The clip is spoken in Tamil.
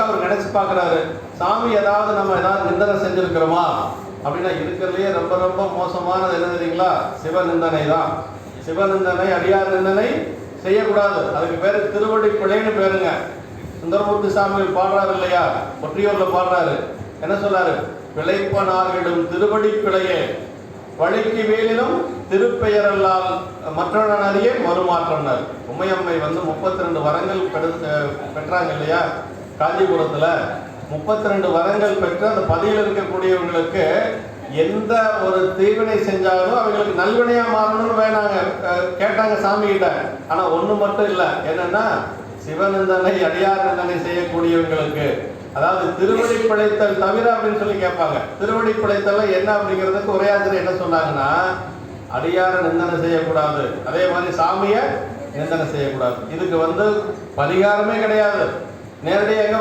அவர் நினைச்சு பார்க்குறாரு, சாமி ஏதாவது நம்ம ஏதாவது நிந்தனை செஞ்சிருக்கிறோமா அப்படின்னா இருக்கிறதுலையே ரொம்ப ரொம்ப மோசமானது என்ன தெரியுங்களா? சிவ நிந்தனை தான். சிவ நிந்தனை, அடியார் நிந்தனை செய்யக்கூடாது. அதுக்கு பேர் திருவடி பிழைன்னு பேருங்க. சுந்தரமூர்த்தி சாமிகள் பாடுறாரு இல்லையா, ஒற்றியூர்ல பாடுறாரு, என்ன சொல்றாரு? பிழைப்பனார்களிடம் திருவடி பிழையே வழிக்கு வேலிலும் திருப்பெயரல்லால் மற்றவன் அறிய மறுமாற்றம்னார். உமையம்மை 32 வரங்கள் பெற்றாங்க இல்லையா காஞ்சிபுரத்துல. 32 வரங்கள் பெற்று அந்த பதியில் இருக்கக்கூடியவங்களுக்கு எந்த ஒரு தீவினை செஞ்சாலும் அவங்களுக்கு நல்வினையா மாறணும்னு வேணாங்க கேட்டாங்க சாமி கிட்ட. ஆனா ஒண்ணு மட்டும் இல்லை, என்னன்னா சிவநிந்தனை அடியார் நிந்தனை செய்யக்கூடியவங்களுக்கு, அதாவது திருவடி பிழைத்தல் தவிர அப்படின்னு சொல்லி கேட்பாங்க. திருவடி பிழைத்தல் என்ன அப்படிங்கிறதுக்கு உரையாசிரியர் என்ன சொன்னாங்கன்னா, அடியார நிந்தனை செய்யக்கூடாது, அதே மாதிரி சாமியை நிந்தனை செய்யக்கூடாது. இதுக்கு பரிகாரமே கிடையாது. நேரடியாக